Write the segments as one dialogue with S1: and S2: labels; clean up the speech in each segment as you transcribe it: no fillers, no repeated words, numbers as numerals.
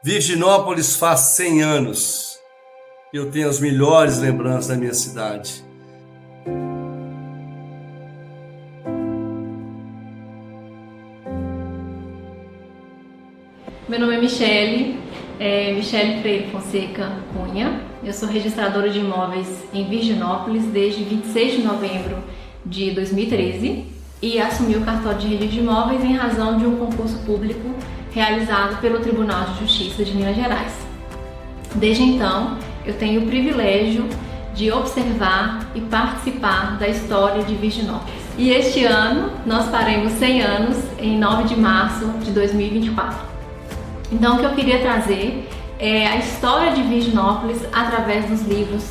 S1: Virginópolis faz 100 anos. Eu tenho as melhores lembranças da minha cidade.
S2: Meu nome é Michele Freire Fonseca Cunha. Eu sou registradora de imóveis em Virginópolis desde 26 de novembro de 2013 e assumi o cartório de registro de imóveis em razão de um concurso público realizado pelo Tribunal de Justiça de Minas Gerais. Desde então, eu tenho o privilégio de observar e participar da história de Virginópolis. E este ano nós faremos 100 anos em 9 de março de 2024. Então, o que eu queria trazer é a história de Virginópolis através dos livros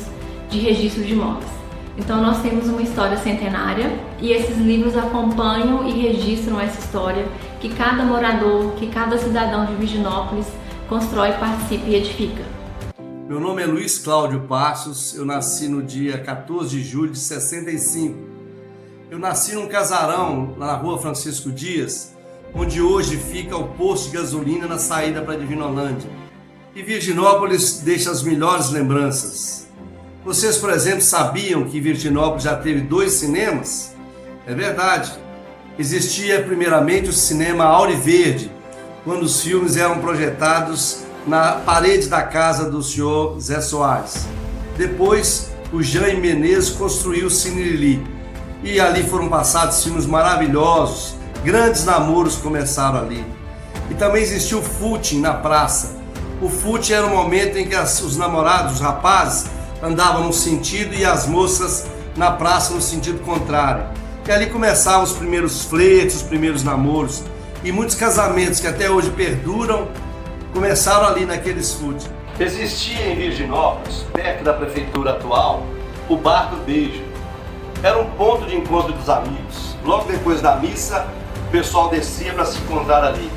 S2: de registro de imóveis. Então, nós temos uma história centenária e esses livros acompanham e registram essa história que cada morador, que cada cidadão de Virginópolis constrói, participa e edifica.
S1: Meu nome é Luiz Cláudio Passos, eu nasci no dia 14 de julho de 65. Eu nasci num casarão lá na rua Francisco Dias, onde hoje fica o posto de gasolina na saída para Divinolândia. E Virginópolis deixa as melhores lembranças. Vocês, por exemplo, sabiam que Virginópolis já teve 2 cinemas? É verdade. Existia primeiramente o cinema Auriverde, quando os filmes eram projetados na parede da casa do senhor Zé Soares. Depois, o Jaime Menezes construiu o Cine Lili. E ali foram passados filmes maravilhosos. Grandes namoros começaram ali. E também existiu o footing na praça. O footing era o momento em que os namorados, os rapazes, andavam num sentido e as moças na praça no sentido contrário. E ali começavam os primeiros flertes, os primeiros namoros. E muitos casamentos que até hoje perduram, começaram ali naqueles footing. Existia em Virginópolis, perto da prefeitura atual, o Bar do Beijo. Era um ponto de encontro dos amigos. Logo depois da missa, o pessoal descia para se encontrar ali.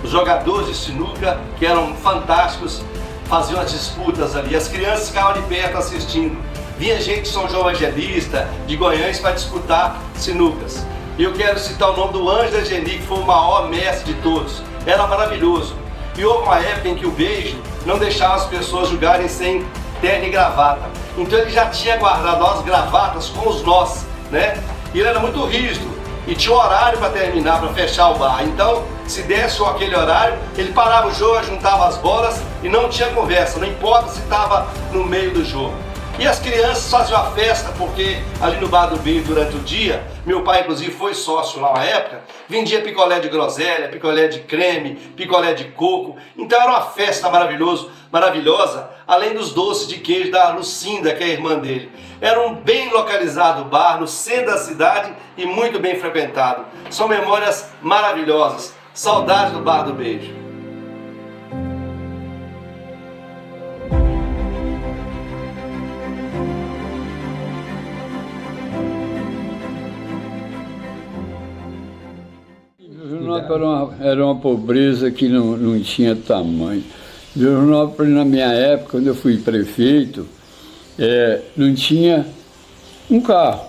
S1: Os jogadores de sinuca, que eram fantásticos, faziam as disputas ali. As crianças ficavam ali perto assistindo. Vinha gente de São João Evangelista, de Goiânia, para disputar sinucas. E eu quero citar o nome do Ângelo Geni, que foi o maior mestre de todos. Era maravilhoso. E houve uma época em que o Beijo não deixava as pessoas jogarem sem terno e gravata. Então ele já tinha guardado as gravatas com os nós, né? E ele era muito rígido. E tinha um horário para terminar, para fechar o bar. Então, se desse só aquele horário, ele parava o jogo, juntava as bolas e não tinha conversa, não importa se estava no meio do jogo. E as crianças faziam a festa, porque ali no Bar do Beijo, durante o dia, meu pai inclusive foi sócio lá na época, vendia picolé de groselha, picolé de creme, picolé de coco. Então era uma festa maravilhosa, além dos doces de queijo da Lucinda, que é a irmã dele. Era um bem localizado bar no centro da cidade e muito bem frequentado. São memórias maravilhosas. Saudade do Bar do Beijo.
S3: Era uma pobreza que não tinha tamanho. Virginópolis, na minha época, quando eu fui prefeito, não tinha um carro.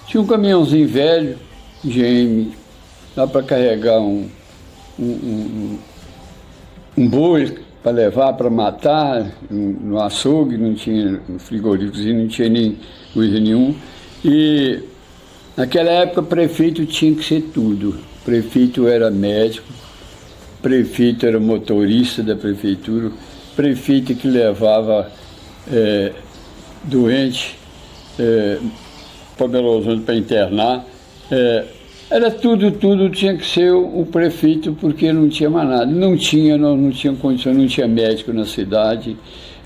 S3: Tinha um caminhãozinho velho, GM, dá para carregar um boi para levar, para matar, no açougue, não tinha frigoríficozinho, não tinha nem coisa nenhuma. E naquela época, prefeito tinha que ser tudo. Prefeito era médico, prefeito era motorista da prefeitura, prefeito que levava doente para Belo Horizonte para internar. Era tudo tinha que ser o prefeito, porque não tinha mais nada. Não tinha condição, não tinha médico na cidade,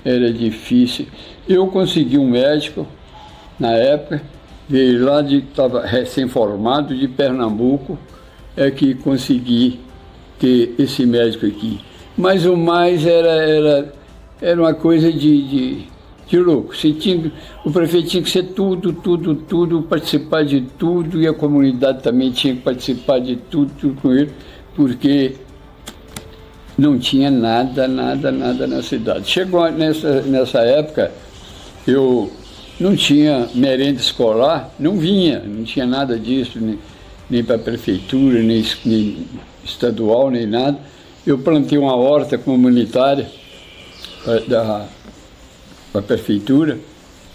S3: era difícil. Eu consegui um médico na época, veio lá, estava recém-formado, de Pernambuco, que consegui ter esse médico aqui. Mas o mais era uma coisa de louco. O prefeito tinha que ser tudo, participar de tudo, e a comunidade também tinha que participar de tudo com ele, porque não tinha nada na cidade. Chegou nessa época, eu não tinha merenda escolar, não tinha nada disso, nem para a prefeitura, nem estadual, nem nada. eu plantei uma horta comunitária da prefeitura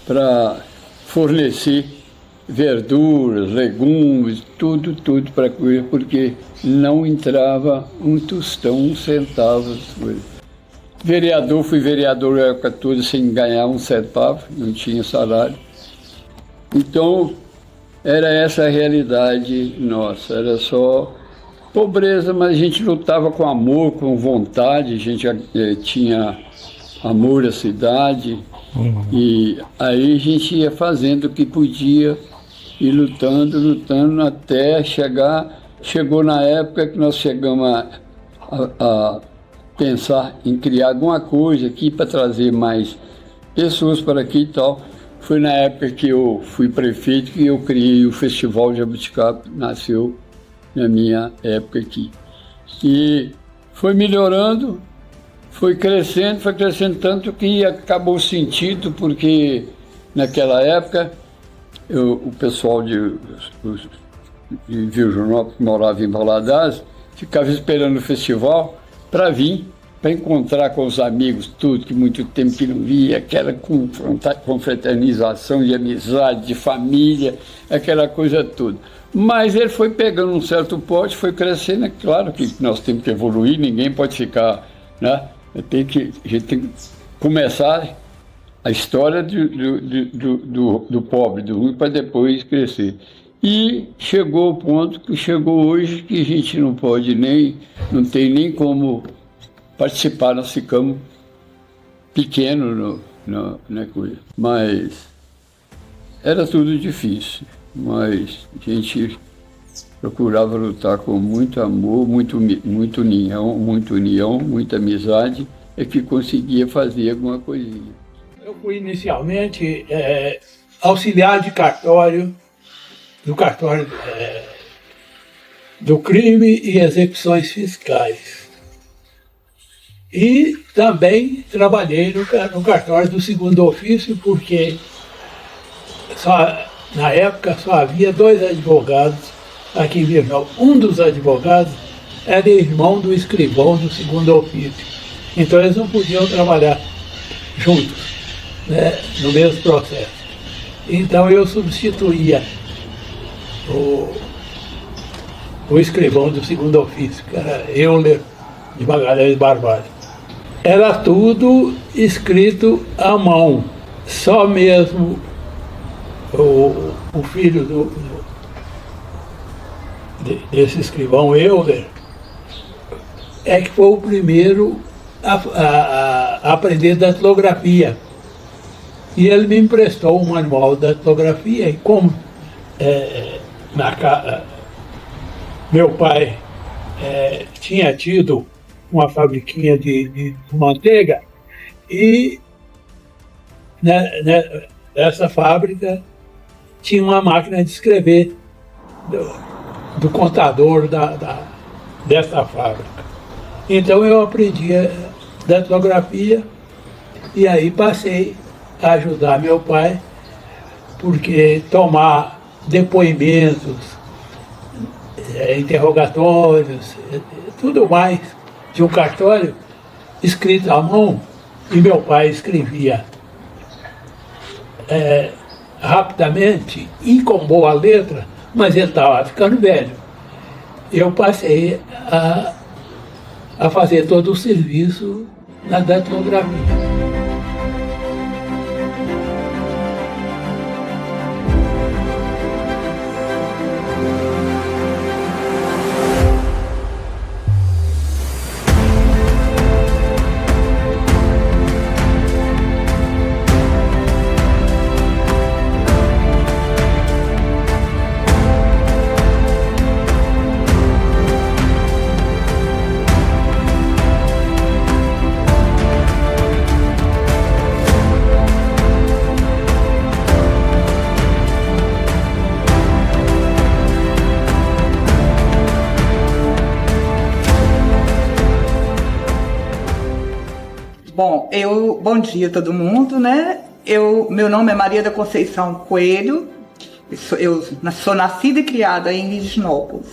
S3: para fornecer verduras, legumes, tudo para comer, porque não entrava um tostão, um centavo. Vereador, fui vereador a época toda sem ganhar um centavo, não tinha salário. Então, era essa a realidade nossa, era só pobreza, mas a gente lutava com amor, com vontade, a gente tinha amor à cidade, e aí a gente ia fazendo o que podia, e lutando até chegou na época que nós chegamos a pensar em criar alguma coisa aqui para trazer mais pessoas para aqui e tal. Foi na época que eu fui prefeito que eu criei o Festival Jabuticaba, nasceu na minha época aqui. E foi melhorando, foi crescendo tanto que acabou sentido, porque naquela época o pessoal de Virginópolis, que morava em Valadares, ficava esperando o festival para vir, para encontrar com os amigos, tudo, que muito tempo que não via, aquela confraternização de amizade, de família, aquela coisa toda. Mas ele foi pegando um certo porte, foi crescendo. É claro que nós temos que evoluir, ninguém pode ficar, né? A gente tem que começar a história do pobre, do ruim, para depois crescer. E chegou o ponto que chegou hoje, que a gente não pode não tem nem como participar, nós ficamos pequenos na coisa. Mas era tudo difícil, mas a gente procurava lutar com muito amor, muito união, muita amizade, é que conseguia fazer alguma coisinha.
S4: Eu fui inicialmente auxiliar de cartório, do cartório do crime e execuções fiscais. E também trabalhei no cartório do segundo ofício, porque na época só havia 2 advogados aqui em Virginópolis. Um dos advogados era irmão do escrivão do segundo ofício. Então eles não podiam trabalhar juntos, né, no mesmo processo. Então eu substituía o escrivão do segundo ofício, que era Euler de Magalhães Barbalho. Era tudo escrito à mão, só mesmo o filho desse escrivão Euler é que foi o primeiro a aprender datilografia. E ele me emprestou um manual de datilografia, e como meu pai tinha tido uma fabriquinha de manteiga, e nessa fábrica tinha uma máquina de escrever do contador dessa fábrica. Então eu aprendi datilografia e aí passei a ajudar meu pai, porque tomar depoimentos, interrogatórios, tudo mais de um cartório escrito à mão, e meu pai escrevia rapidamente e com boa letra, mas ele estava ficando velho. Eu passei a fazer todo o serviço na datilografia.
S5: Bom dia a todo mundo, né? Meu nome é Maria da Conceição Coelho, eu sou nascida e criada em Virginópolis.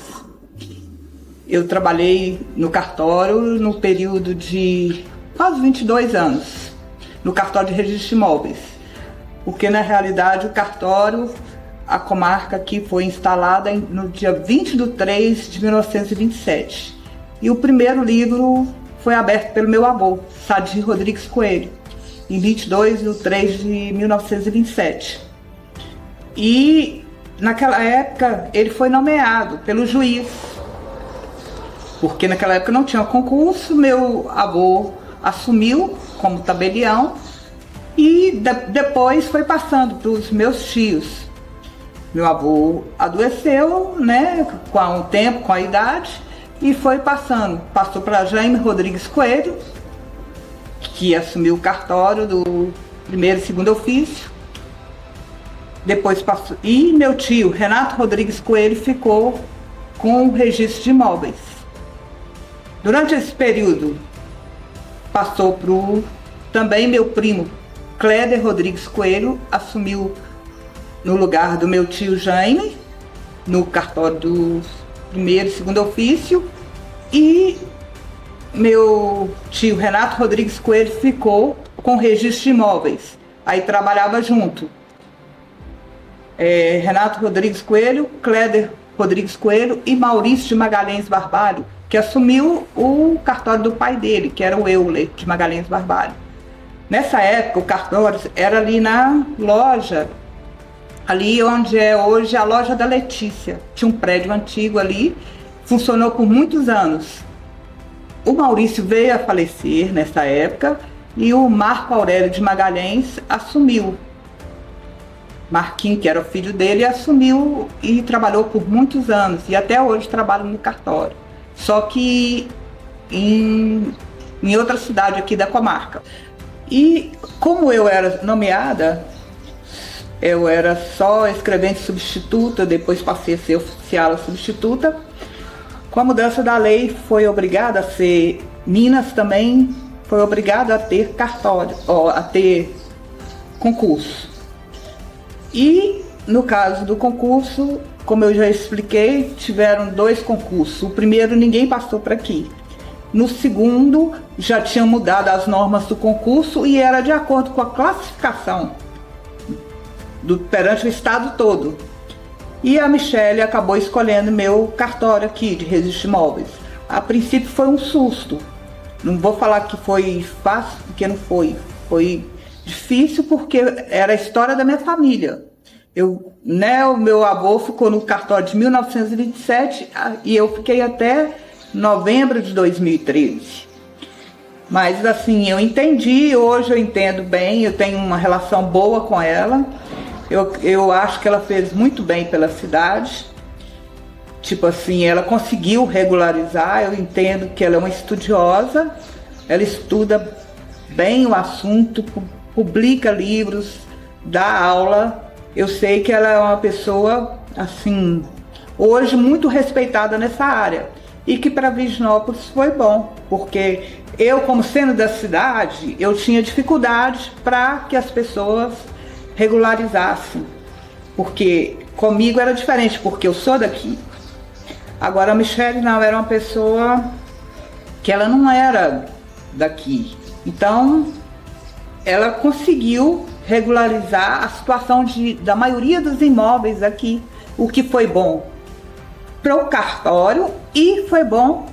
S5: eu trabalhei no cartório no período de quase 22 anos, no cartório de registro de imóveis, porque na realidade o cartório, a comarca aqui foi instalada no dia 20 de 3 de 1927. E o primeiro livro foi aberto pelo meu avô, Sadir Rodrigues Coelho, em 22 de 3 de 1927. E naquela época ele foi nomeado pelo juiz, porque naquela época não tinha concurso. Meu avô assumiu como tabelião e depois foi passando para os meus tios. Meu avô adoeceu, né, com o tempo, com a idade, e foi passando. Passou para Jaime Rodrigues Coelho, que assumiu o cartório do primeiro e segundo ofício. Depois passou, e meu tio, Renato Rodrigues Coelho, ficou com o registro de imóveis. Durante esse período, passou para também meu primo, Cléder Rodrigues Coelho, assumiu no lugar do meu tio Jaime, no cartório do primeiro e segundo ofício, e meu tio Renato Rodrigues Coelho ficou com o registro de imóveis, aí trabalhava junto. Renato Rodrigues Coelho, Cléder Rodrigues Coelho e Maurício de Magalhães Barbalho, que assumiu o cartório do pai dele, que era o Euler de Magalhães Barbalho. Nessa época o cartório era ali na loja, ali onde é hoje a loja da Letícia. Tinha um prédio antigo ali, funcionou por muitos anos. O Maurício veio a falecer nessa época e o Marco Aurélio de Magalhães assumiu. Marquinhos, que era o filho dele, assumiu e trabalhou por muitos anos. E até hoje trabalha no cartório. Só que em outra cidade aqui da comarca. E como eu era nomeada, eu era só escrevente substituta, depois passei a ser oficial substituta. Com a mudança da lei, foi obrigada a ser, Minas também foi obrigada a ter cartório, a ter concurso. E no caso do concurso, como eu já expliquei, tiveram 2 concursos. O primeiro ninguém passou para aqui. No segundo, já tinham mudado as normas do concurso e era de acordo com a classificação perante o estado todo. E a Michele acabou escolhendo meu cartório aqui de registro de imóveis. A princípio foi um susto. Não vou falar que foi fácil, porque não foi. Foi difícil porque era a história da minha família. O meu avô ficou no cartório de 1927 e eu fiquei até novembro de 2013. Mas assim, eu entendi, hoje eu entendo bem, eu tenho uma relação boa com ela. Eu acho que ela fez muito bem pela cidade. Tipo assim, ela conseguiu regularizar, eu entendo que ela é uma estudiosa, ela estuda bem o assunto, publica livros, dá aula. Eu sei que ela é uma pessoa, assim, hoje muito respeitada nessa área. E que para Virginópolis foi bom, porque eu, como sendo da cidade, eu tinha dificuldade para que as pessoas regularizassem. Porque comigo era diferente, porque eu sou daqui. Agora a Michele não, era uma pessoa que ela não era daqui. Então, ela conseguiu regularizar a situação da maioria dos imóveis aqui, o que foi bom para o cartório e foi bom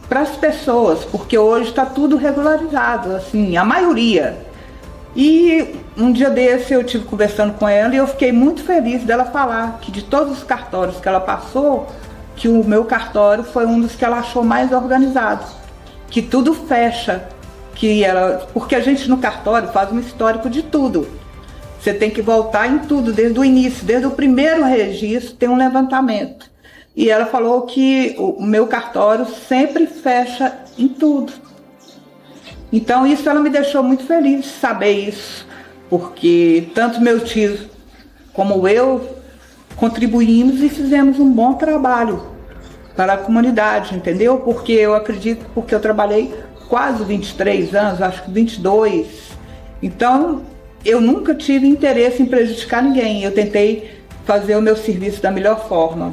S5: para as pessoas, porque hoje está tudo regularizado, assim, a maioria. E um dia desse eu estive conversando com ela e eu fiquei muito feliz dela falar que de todos os cartórios que ela passou, que o meu cartório foi um dos que ela achou mais organizado, que tudo fecha, porque a gente no cartório faz um histórico de tudo. Você tem que voltar em tudo, desde o início, desde o primeiro registro tem um levantamento. E ela falou que o meu cartório sempre fecha em tudo. Então isso ela me deixou muito feliz de saber isso, porque tanto meus tios como eu contribuímos e fizemos um bom trabalho para a comunidade, entendeu? Porque eu acredito, porque eu trabalhei quase 23 anos, acho que 22, então eu nunca tive interesse em prejudicar ninguém, eu tentei fazer o meu serviço da melhor forma.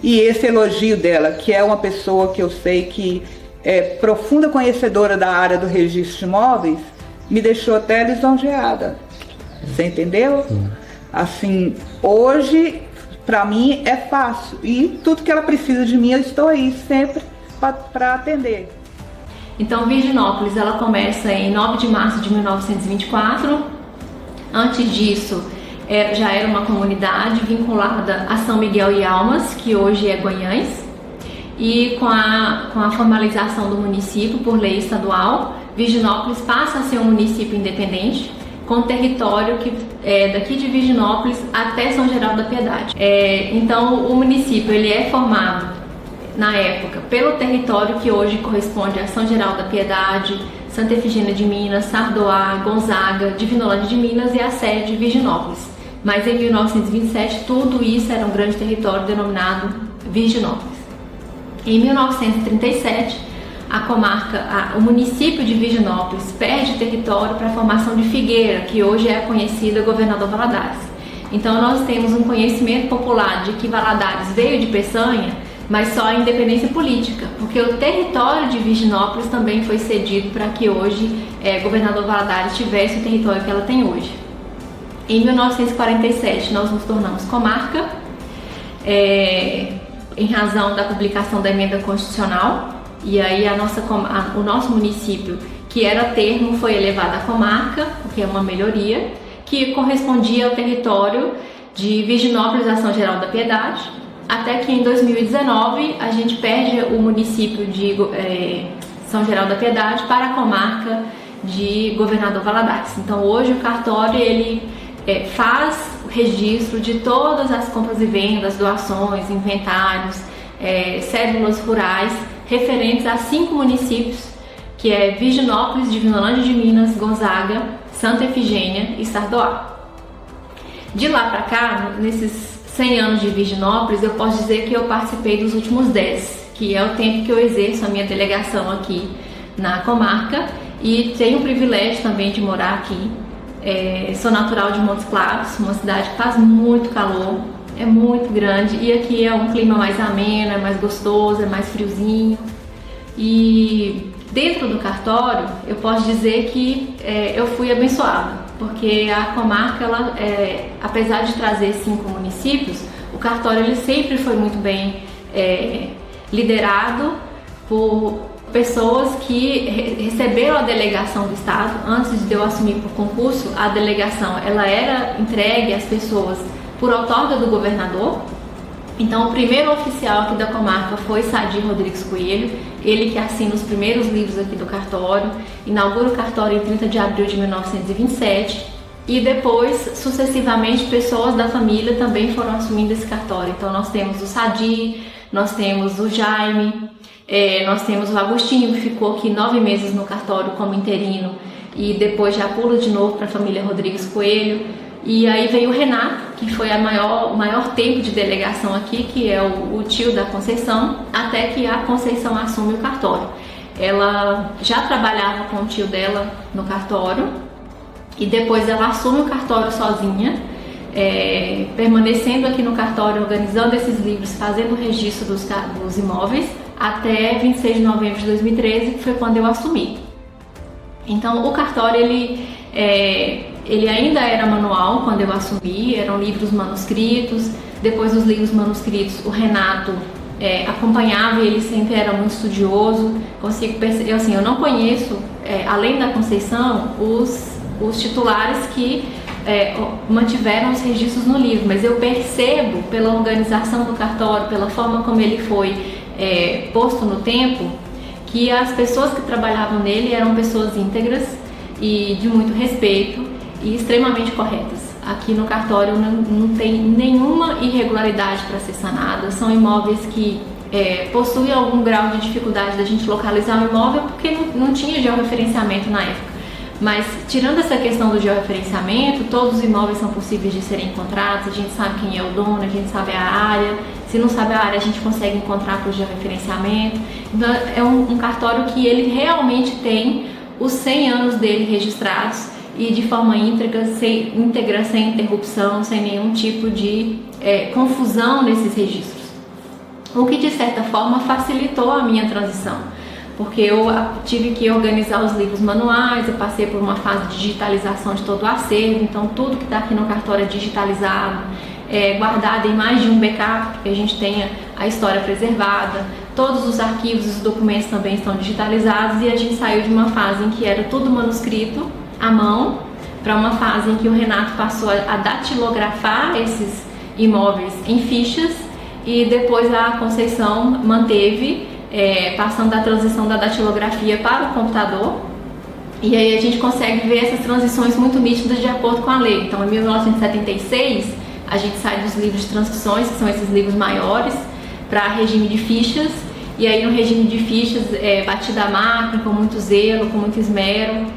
S5: E esse elogio dela, que é uma pessoa que eu sei que é profunda conhecedora da área do registro de imóveis, me deixou até lisonjeada. Você entendeu? Assim, hoje, para mim, é fácil. E tudo que ela precisa de mim, eu estou aí sempre para atender.
S2: Então, Virginópolis, ela começa em 9 de março de 1924. Antes disso, já era uma comunidade vinculada a São Miguel e Almas, que hoje é Guanhães. E com a formalização do município por lei estadual, Virginópolis passa a ser um município independente, com território que daqui de Virginópolis até São Geraldo da Piedade. Então, o município ele é formado, na época, pelo território que hoje corresponde a São Geraldo da Piedade, Santa Efigênia de Minas, Sardoá, Gonzaga, Divinolândia de Minas e a sede de Virginópolis. Mas em 1927, tudo isso era um grande território denominado Virginópolis. Em 1937, o município de Virginópolis perde território para a formação de Figueira, que hoje é conhecida Governador Valadares. Então nós temos um conhecimento popular de que Valadares veio de Peçanha, mas só a independência política, porque o território de Virginópolis também foi cedido para que hoje Governador Valadares tivesse o território que ela tem hoje. Em 1947 nós nos tornamos comarca, em razão da publicação da emenda constitucional, e aí o nosso município, que era termo, foi elevado a comarca, o que é uma melhoria, que correspondia ao território de Virginópolis a São Geraldo da Piedade, até que em 2019 a gente perde o município de São Geraldo da Piedade para a comarca de Governador Valadares. Então hoje o cartório ele faz o registro de todas as compras e vendas, doações, inventários, cédulas rurais referentes a 5 municípios, que é Virginópolis, Divinolândia de Minas, Gonzaga, Santa Efigênia e Sardoá. De lá para cá, nesses 100 anos de Virginópolis, eu posso dizer que eu participei dos últimos 10, que é o tempo que eu exerço a minha delegação aqui na comarca, e tenho o privilégio também de morar aqui. Sou natural de Montes Claros, uma cidade que faz muito calor, é muito grande, e aqui é um clima mais ameno, é mais gostoso, é mais friozinho. E dentro do cartório, eu posso dizer que eu fui abençoada, porque a comarca, ela, apesar de trazer 5 municípios, o cartório ele sempre foi muito bem liderado por pessoas que receberam a delegação do Estado. Antes de eu assumir por concurso, a delegação ela era entregue às pessoas por outorga do governador. Então, o primeiro oficial aqui da comarca foi Sadir Rodrigues Coelho, ele que assina os primeiros livros aqui do cartório, inaugura o cartório em 30 de abril de 1927, e depois, sucessivamente, pessoas da família também foram assumindo esse cartório. Então, nós temos o Sadir, nós temos o Jaime, nós temos o Agostinho, que ficou aqui 9 meses no cartório como interino, e depois já pula de novo para a família Rodrigues Coelho. E aí veio o Renato, que foi o maior tempo de delegação aqui, que é o tio da Conceição, até que a Conceição assume o cartório. Ela já trabalhava com o tio dela no cartório, e depois ela assume o cartório sozinha, permanecendo aqui no cartório, organizando esses livros, fazendo o registro dos imóveis, até 26 de novembro de 2013, que foi quando eu assumi. Então o cartório ele ainda era manual quando eu assumi, eram livros manuscritos. Depois dos livros manuscritos, o Renato acompanhava, e ele sempre era muito estudioso. Consigo perceber, assim, eu não conheço, além da Conceição, os titulares que mantiveram os registros no livro, mas eu percebo pela organização do cartório, pela forma como ele foi posto no tempo, que as pessoas que trabalhavam nele eram pessoas íntegras e de muito respeito e extremamente corretas. Aqui no cartório não tem nenhuma irregularidade para ser sanada. São imóveis que possuem algum grau de dificuldade da gente localizar o imóvel, porque não tinha georreferenciamento na época. Mas tirando essa questão do georreferenciamento, todos os imóveis são possíveis de serem encontrados. A gente sabe quem é o dono, a gente sabe a área. Se não sabe a área, a gente consegue encontrar por georreferenciamento. Então é um cartório que ele realmente tem os 100 anos dele registrados, e de forma íntegra, sem interrupção, sem nenhum tipo de confusão nesses registros. o que de certa forma facilitou a minha transição, porque eu tive que organizar os livros manuais, eu passei por uma fase de digitalização de todo o acervo, então tudo que está aqui no cartório é digitalizado, guardado em mais de um backup, que a gente tenha a história preservada, todos os arquivos e os documentos também estão digitalizados, e a gente saiu de uma fase em que era tudo manuscrito, à mão, para uma fase em que o Renato passou a datilografar esses imóveis em fichas, e depois a Conceição manteve, passando da transição da datilografia para o computador, e aí a gente consegue ver essas transições muito nítidas de acordo com a lei. Então, em 1976, a gente sai dos livros de transcrições, que são esses livros maiores, para regime de fichas, e aí no regime de fichas batida a máquina, com muito zelo, com muito esmero.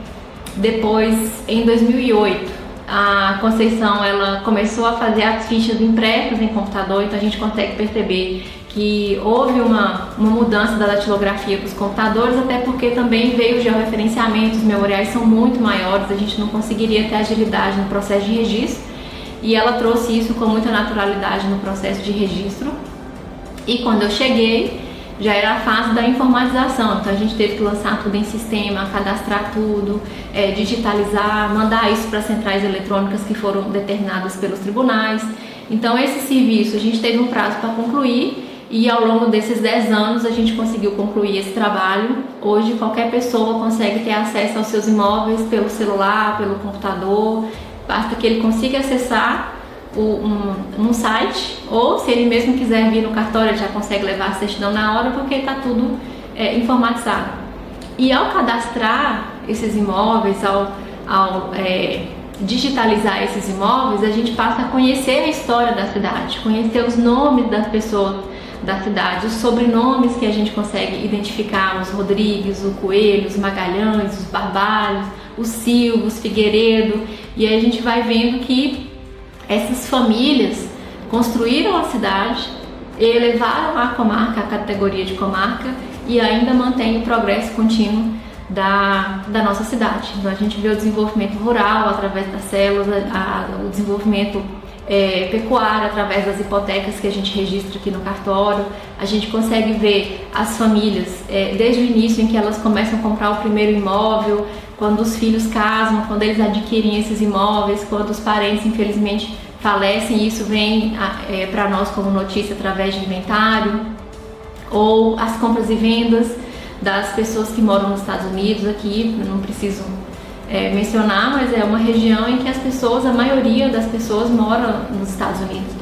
S2: Depois, em 2008, a Conceição ela começou a fazer as fichas impressas em computador, então a gente consegue perceber que houve uma mudança da datilografia para os computadores, até porque também veio o georreferenciamento, os memoriais são muito maiores, a gente não conseguiria ter agilidade no processo de registro, e ela trouxe isso com muita naturalidade no processo de registro. E quando eu cheguei, já era a fase da informatização, então a gente teve que lançar tudo em sistema, cadastrar tudo, digitalizar, mandar isso para as centrais eletrônicas que foram determinadas pelos tribunais. Então esse serviço a gente teve um prazo para concluir, e ao longo desses 10 anos a gente conseguiu concluir esse trabalho. Hoje qualquer pessoa consegue ter acesso aos seus imóveis pelo celular, pelo computador, basta que ele consiga acessar um site, ou se ele mesmo quiser vir no cartório, ele já consegue levar a certidão na hora, porque está tudo informatizado. E ao cadastrar esses imóveis, ao digitalizar esses imóveis, a gente passa a conhecer a história da cidade, conhecer os nomes das pessoas da cidade, os sobrenomes que a gente consegue identificar, os Rodrigues, o Coelho, os Magalhães, os Barbalhos, os Silvos, Figueiredo, e aí a gente vai vendo que essas famílias construíram a cidade, elevaram a comarca, a categoria de comarca, e ainda mantém o progresso contínuo da nossa cidade. Então a gente vê o desenvolvimento rural através das células, o desenvolvimento pecuário através das hipotecas que a gente registra aqui no cartório. A gente consegue ver as famílias desde o início em que elas começam a comprar o primeiro imóvel, quando os filhos casam, quando eles adquirem esses imóveis, quando os parentes infelizmente falecem, isso vem para nós como notícia através de inventário, ou as compras e vendas das pessoas que moram nos Estados Unidos. Aqui não preciso mencionar, mas é uma região em que a maioria das pessoas mora nos Estados Unidos.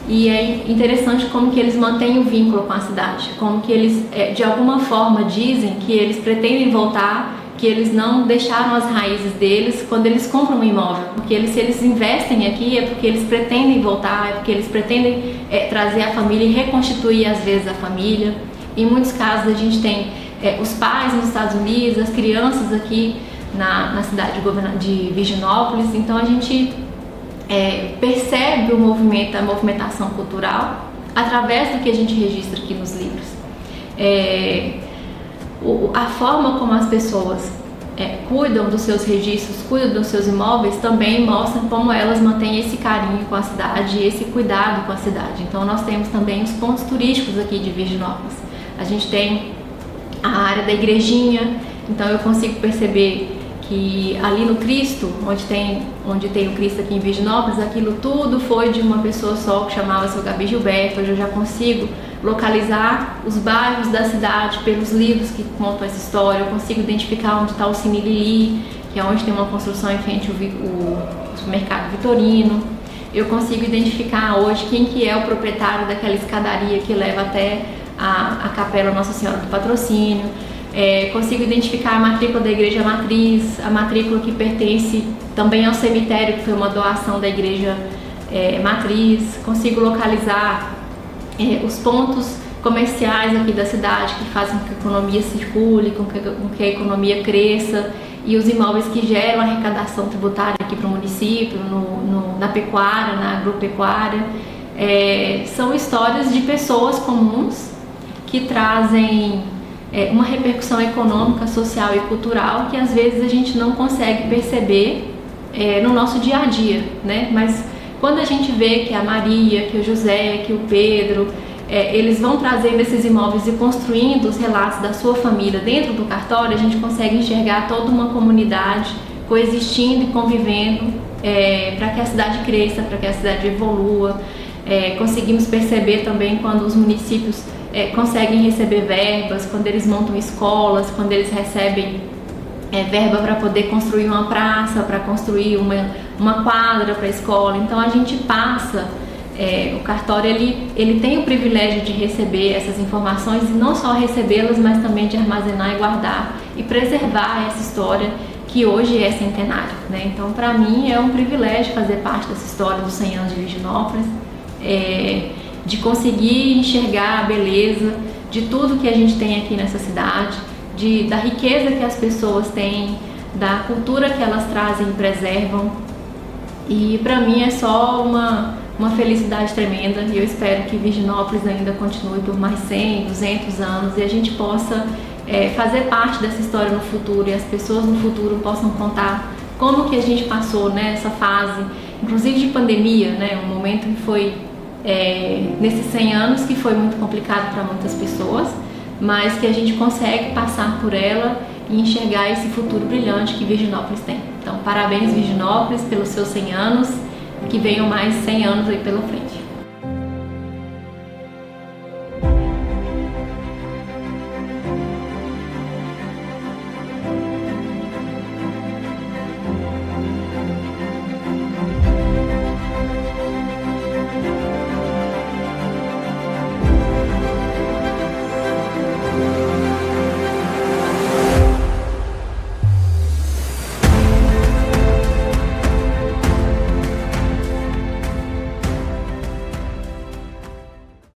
S2: E é interessante como que eles mantêm o vínculo com a cidade, como que eles de alguma forma dizem que eles pretendem voltar, que eles não deixaram as raízes deles quando eles compram um imóvel, porque se eles investem aqui é porque eles pretendem voltar, é porque eles pretendem trazer a família e reconstituir às vezes a família. Em muitos casos a gente tem os pais nos Estados Unidos, as crianças aqui na cidade de Virginópolis, então a gente percebe o movimento, a movimentação cultural através do que a gente registra aqui nos livros. A forma como as pessoas cuidam dos seus registros, cuidam dos seus imóveis, também mostra como elas mantêm esse carinho com a cidade, esse cuidado com a cidade. Então nós temos também os pontos turísticos aqui de Virginópolis. A gente tem a área da igrejinha, então eu consigo perceber que ali no Cristo, onde tem o Cristo aqui em Virginópolis, aquilo tudo foi de uma pessoa só, que chamava-se Gabi Gilberto. Hoje eu já consigo localizar os bairros da cidade pelos livros que contam essa história, eu consigo identificar onde está o Cine Lili, que é onde tem uma construção em frente ao supermercado Vitorino. Eu consigo identificar hoje quem que é o proprietário daquela escadaria que leva até a Capela Nossa Senhora do Patrocínio. Consigo identificar a matrícula da Igreja Matriz, a matrícula que pertence também ao cemitério, que foi uma doação da Igreja Matriz. Consigo localizar os pontos comerciais aqui da cidade que fazem com que a economia circule, com que a economia cresça, e os imóveis que geram arrecadação tributária aqui para o município, na pecuária, na agropecuária. São histórias de pessoas comuns que trazem uma repercussão econômica, social e cultural que às vezes a gente não consegue perceber no nosso dia a dia, né? Mas quando a gente vê que a Maria, que o José, que o Pedro, eles vão trazendo esses imóveis e construindo os relatos da sua família dentro do cartório, a gente consegue enxergar toda uma comunidade coexistindo e convivendo para que a cidade cresça, para que a cidade evolua. Conseguimos perceber também quando os municípios conseguem receber verbas, quando eles montam escolas, quando eles recebem verba para poder construir uma praça, para construir uma quadra para a escola. Então a gente passa, o cartório ele tem o privilégio de receber essas informações e não só recebê-las, mas também de armazenar e guardar e preservar essa história que hoje é centenária, né? Então para mim é um privilégio fazer parte dessa história dos 100 anos de Virginópolis, de conseguir enxergar a beleza de tudo que a gente tem aqui nessa cidade, da riqueza que as pessoas têm, da cultura que elas trazem e preservam. E para mim é só uma felicidade tremenda e eu espero que Virginópolis ainda continue por mais 100, 200 anos e a gente possa fazer parte dessa história no futuro e as pessoas no futuro possam contar como que a gente passou nessa fase, inclusive de pandemia, né? Um momento que foi, nesses 100 anos, que foi muito complicado para muitas pessoas, mas que a gente consegue passar por ela e enxergar esse futuro brilhante que Virginópolis tem. Então, parabéns Virginópolis pelos seus 100 anos, que venham mais 100 anos aí pela frente.